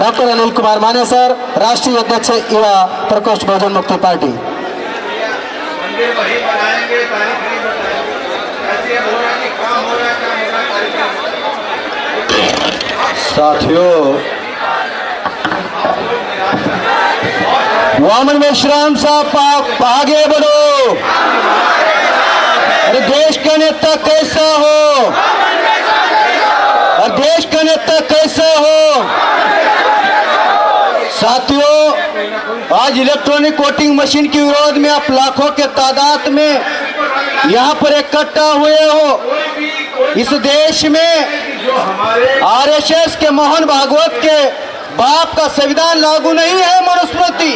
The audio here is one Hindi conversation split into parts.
डॉक्टर अनिल कुमार माने सर, राष्ट्रीय अध्यक्ष युवा प्रकोष्ठ बहुजन मुक्ति पार्टी। मंदिर वही बनाएंगे, तारीख नहीं बताएंगे, ऐसे हो रहा कि काम हो रहा है, काम हो रहा है। साथियों, वामन मेश्राम साहब आगे बढ़ो। अरे देश का नेता कैसा हो, और देश का नेता कैसा हो। साथियों, आज इलेक्ट्रॉनिक वोटिंग मशीन के विरोध में आप लाखों के तादाद में यहाँ पर इकट्ठा हुए हो। इस देश में आरएसएस के मोहन भागवत के बाप का संविधान लागू नहीं है, मनुस्मृति।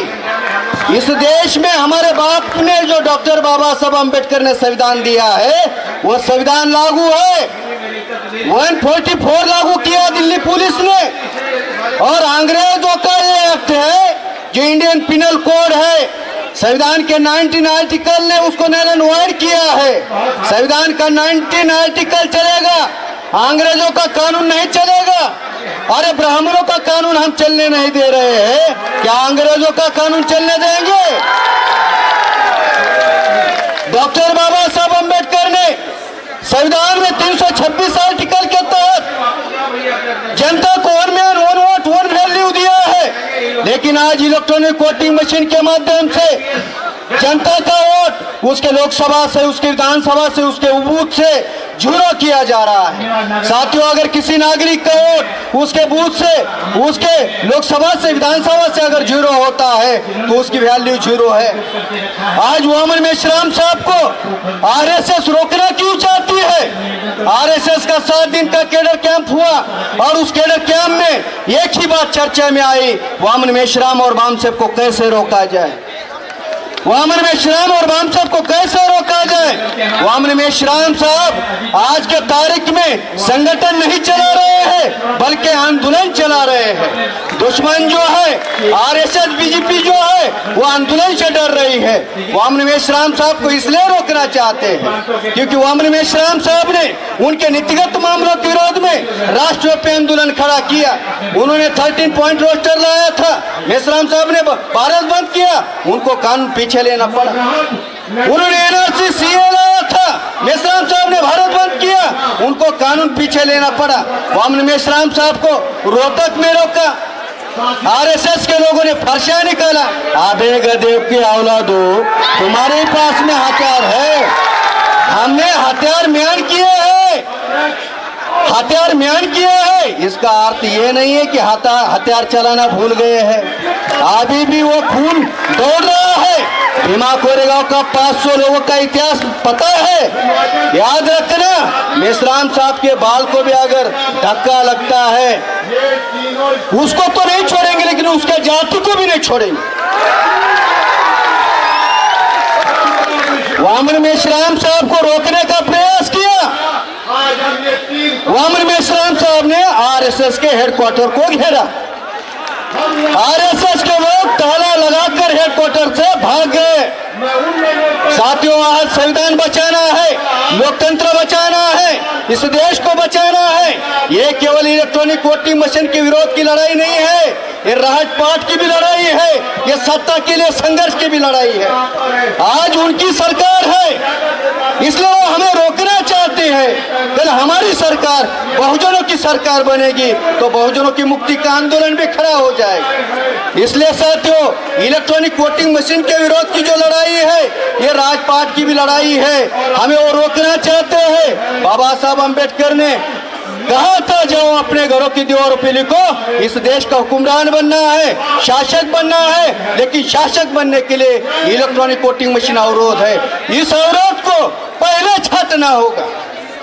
इस देश में हमारे बाप ने जो डॉक्टर बाबा साहब अम्बेडकर ने संविधान दिया है, वो संविधान लागू है। 144 लागू किया दिल्ली पुलिस ने, और अंग्रेजों का ये एक्ट है जो इंडियन पिनल कोड है, संविधान के 19 आर्टिकल ने उसको नैनवाइड किया है। संविधान का 19 आर्टिकल चलेगा, अंग्रेजों का कानून नहीं चलेगा। अरे ब्राह्मणों का कानून हम चलने नहीं दे रहे हैं, क्या अंग्रेजों का कानून चलने देंगे? डॉक्टर बाबा साहब अम्बेडकर ने संविधान में 326 आर्टिकल के तहत जनता को one man one vote one value दिया है, लेकिन आज इलेक्ट्रॉनिक वोटिंग मशीन के माध्यम से जनता का वोट उसके लोकसभा से, उसके विधानसभा से, उसके बूथ से जीरो किया जा रहा है। साथियों, अगर किसी नागरिक का वोट उसके बूथ से, उसके लोकसभा से, विधानसभा से अगर जीरो होता है तो उसकी वैल्यू जीरो है। आज वामन मेश्राम साहब को आरएसएस रोकना क्यों चाहती है? आरएसएस का 7 दिन का कैडर कैंप हुआ और उस कैडर कैंप में एक ही बात चर्चा में आई, वामन मेश्राम और बाम साहब को कैसे रोका जाए। वामन मेश्राम और बाम साहब को कैसे रोका जाए। वामन मेश्राम साहब आज के तारीख में संगठन नहीं चला रहे हैं, बल्कि आंदोलन चला रहे हैं। दुश्मन जो है आरएसएस बीजेपी जो है वो आंदोलन से डर रही है। वामन मेश्राम साहब को इसलिए रोकना चाहते हैं क्योंकि वामन मेश्राम साहब ने उनके नीतिगत मामलों के विरोध में राष्ट्रव्यापी आंदोलन खड़ा किया। उन्होंने 13 पॉइंट रोस्टर लाया था, मेश्राम साहब ने भारत बंद किया, उनको कानून पीछे लेना पड़ा। उन्होंने एनआरसी सीए लाया था, मेश्राम साहब ने भारत बंद किया, उनको कानून पीछे लेना पड़ा। वामन मेश्राम साहब को रोहतक में रोका, आरएसएस के लोगों ने फरसा निकाला। आबे गदेव की औलादो, तुम्हारे पास में हथियार है, हमने हथियार म्यान किए हैं, हथियार म्यान किए हैं। इसका अर्थ ये नहीं है कि हथियार चलाना भूल गए हैं, अभी भी वो खून दौड़ रहा है। भीमा कोरेगांव का 500 लोगों का इतिहास पता है, याद रखना। मेश्राम साहब के बाल को भी अगर धक्का लगता है उसको तो नहीं छोड़ेंगे, लेकिन उसके जाति को भी नहीं छोड़ेंगे। वामन मेश्राम साहब को रोकने का प्रयास किया। वामन मेश्राम साहब ने आरएसएस के हेडक्वार्टर को घेरा, आरएसएस के लोग ताला लगाकर हेडक्वार्टर से भाग गए। साथियों, आज संविधान बचाना है, लोकतंत्र बचाना है, इस देश को बचाना है। ये केवल इलेक्ट्रॉनिक वोटिंग मशीन के विरोध की लड़ाई नहीं है, ये राजपाट की भी लड़ाई है, ये सत्ता के लिए संघर्ष की भी लड़ाई है। आज उनकी सरकार है, इसलिए वो हमें रोकना चाहते हैं। कल हमारी सरकार बहुजनों की सरकार बनेगी तो बहुजनों की मुक्ति का आंदोलन भी खड़ा हो जाएगा। इसलिए साथियों, इलेक्ट्रॉनिक वोटिंग मशीन के विरोध की जो लड़ाई है, ये राजपाट की भी लड़ाई है, हमें वो रोकना चाहते हैं। बाबा साहब अम्बेडकर ने कहा था, जाओ अपने घरों की दीवारों पे लिखो, इस देश का हुक्मरान बनना है, शासक बनना है, लेकिन शासक बनने के लिए इलेक्ट्रॉनिक वोटिंग मशीन अवरोध है। इस अवरोध को पहले छाटना होगा,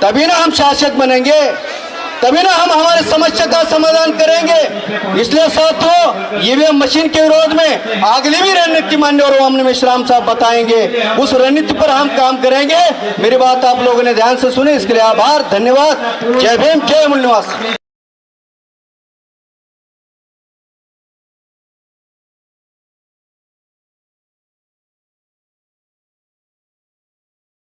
तभी ना हम शासक बनेंगे, तभी ना हम हमारे समस्या का समाधान करेंगे। इसलिए साथियों, ईवीएम मशीन के विरोध में अगली भी रणनीति माननीय वामन मेश्राम साहब बताएंगे, उस रणनीति पर हम काम करेंगे। मेरी बात आप लोगों ने ध्यान से सुनी, इसके लिए आभार, धन्यवाद। जय भीम, जय मूल निवास।